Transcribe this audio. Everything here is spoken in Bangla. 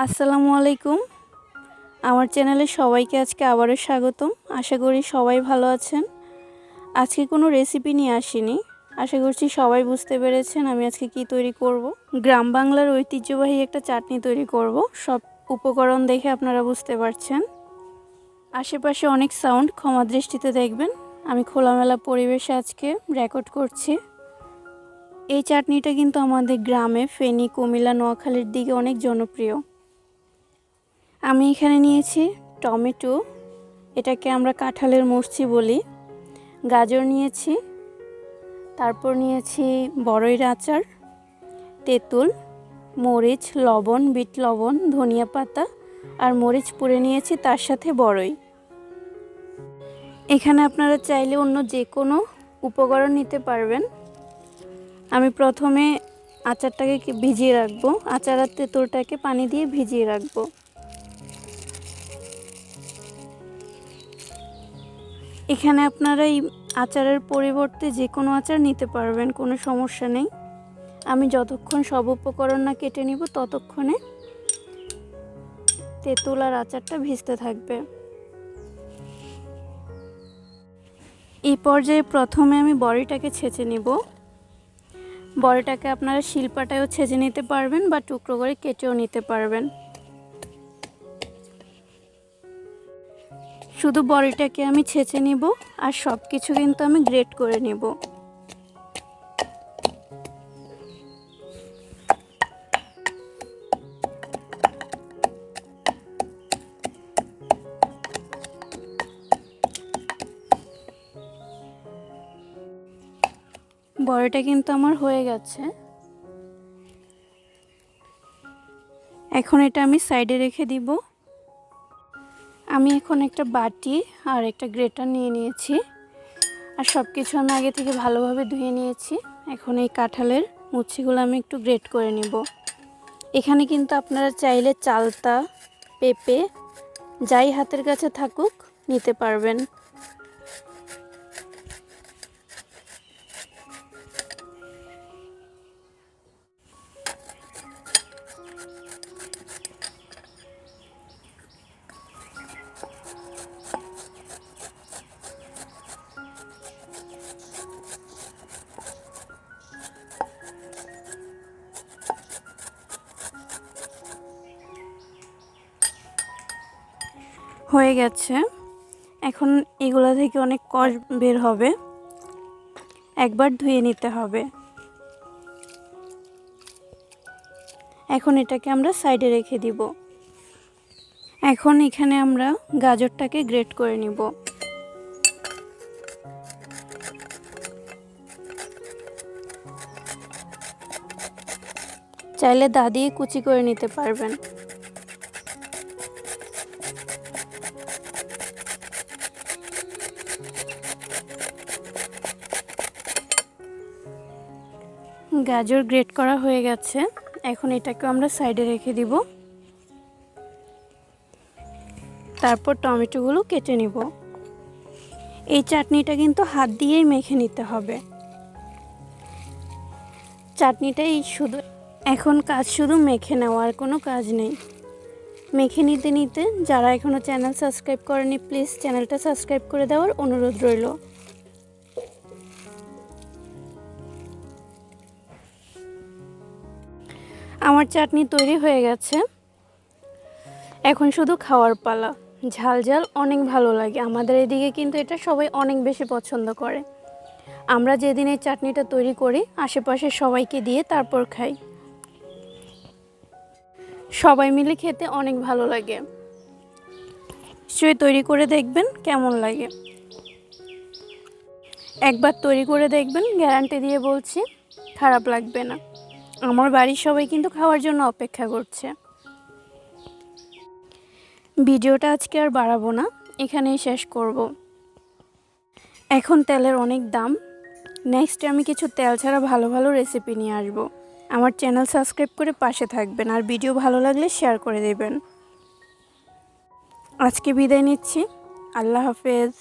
আসসালামু আলাইকুম। আমার চ্যানেলে সবাইকে আজকে আবারও স্বাগতম। আশা করি সবাই ভালো আছেন। আজকে কোনো রেসিপি নিয়ে আসিনি। আশা করছি সবাই বুঝতে পেরেছেন আমি আজকে কি তৈরি করব। গ্রাম বাংলার ঐতিহ্যবাহী একটা চাটনি তৈরি করব। সব উপকরণ দেখে আপনারা বুঝতে পারছেন। আশেপাশে অনেক সাউন্ড, ক্ষমা দৃষ্টিতে দেখবেন। আমি খোলামেলা পরিবেশে আজকে রেকর্ড করছি। এই চাটনিটা কিন্তু আমাদের গ্রামে, ফেনী, কুমিল্লা, নোয়াখালীর দিকে অনেক জনপ্রিয়। আমি এখানে নিয়েছি টমেটো, এটাকে আমরা কাঁঠালের মুচি বলি। গাজর নিয়েছি, তারপর নিয়েছি বরইয়ের আচার, তেঁতুল, মরিচ, লবণ, বিট লবণ, ধনিয়া পাতা আর মরিচ পুড়ে নিয়েছি, তার সাথে বরই। এখানে আপনারা চাইলে অন্য যে কোনো উপকরণ নিতে পারবেন। আমি প্রথমে আচারটাকে ভিজিয়ে রাখবো। আচার আর তেঁতুলটাকে পানি দিয়ে ভিজিয়ে রাখবো। এখানে আপনারা এই আচারের পরিবর্তে যে কোনো আচার নিতে পারবেন, কোনো সমস্যা নেই। আমি যতক্ষণ সব উপকরণ না কেটে নিব ততক্ষণে তেঁতুল আর আচারটা ভিজতে থাকবে। এই পর্যায়ে প্রথমে আমি বড়িটাকে ছেঁচে নিব। বড়িটাকে আপনারা শিলপাটায়ও ছেঁচে নিতে পারবেন বা টুকরো করে কেটেও নিতে পারবেন। শুধু বড়িটাকে আমি ছেঁচে নিব আর সব কিছু কিন্তু আমি গ্রেট করে নিব। বড়িটা কিন্তু আমার হয়ে গেছে। এখন এটা আমি সাইডে রেখে দিব। আমি এখন একটা বাটি আর একটা গ্রেটার নিয়ে নিয়েছি আর সব কিছু আমি আগে থেকে ভালোভাবে ধুয়ে নিয়েছি। এখন এই কাঁঠালের মুচিগুলো আমি একটু গ্রেট করে নিব। এখানে কিন্তু আপনারা চাইলে চালতা, পেঁপে যাই হাতের কাছে থাকুক নিতে পারবেন। হয়ে গেছে। এখন এগুলা থেকে অনেক কষ বের হবে, একবার ধুয়ে নিতে হবে। এখন এটাকে আমরা সাইডে রেখে দিব। এখন এখানে আমরা গাজরটাকে গ্রেট করে নিব। চাইলে দা দিয়ে কুচি করে নিতে পারবেন। গাজর গ্রেট করা হয়ে গেছে। এখন এটাকে আমরা সাইডে রেখে দিব। তারপর টমেটোগুলো কেটে নিব। এই চাটনিটা কিন্তু হাত দিয়েই মেখে নিতে হবে। চাটনিটাই শুধু, এখন কাজ শুধু মেখে নেওয়ার, কোনো কাজ নেই। মেখে নিতে নিতে যারা এখনও চ্যানেল সাবস্ক্রাইব করেনি প্লিজ চ্যানেলটা সাবস্ক্রাইব করে দেওয়ার অনুরোধ রইল। আমার চাটনি তৈরি হয়ে গেছে। এখন শুধু খাওয়ার পালা। ঝাল ঝাল অনেক ভালো লাগে। আমাদের এদিকে কিন্তু এটা সবাই অনেক বেশি পছন্দ করে। আমরা যেদিন এই চাটনিটা তৈরি করি আশেপাশে সবাইকে দিয়ে তারপর খাই। সবাই মিলে খেতে অনেক ভালো লাগে। নিশ্চয়ই তৈরি করে দেখবেন কেমন লাগে। একবার তৈরি করে দেখবেন, গ্যারান্টি দিয়ে বলছি খারাপ লাগবে না। আমার বাড়ির সবাই কিন্তু খাওয়ার জন্য অপেক্ষা করছে। ভিডিওটা আজকে আর বাড়াবো না, এখানেই শেষ করব। এখন তেলের অনেক দাম। নেক্সটে আমি কিছু তেল ছাড়া ভালো ভালো রেসিপি নিয়ে আসব। আমার চ্যানেল সাবস্ক্রাইব করে পাশে থাকবেন আর ভিডিও ভালো লাগলে শেয়ার করে দেবেন। আজকে বিদায় নিচ্ছি। আল্লাহ হাফেজ।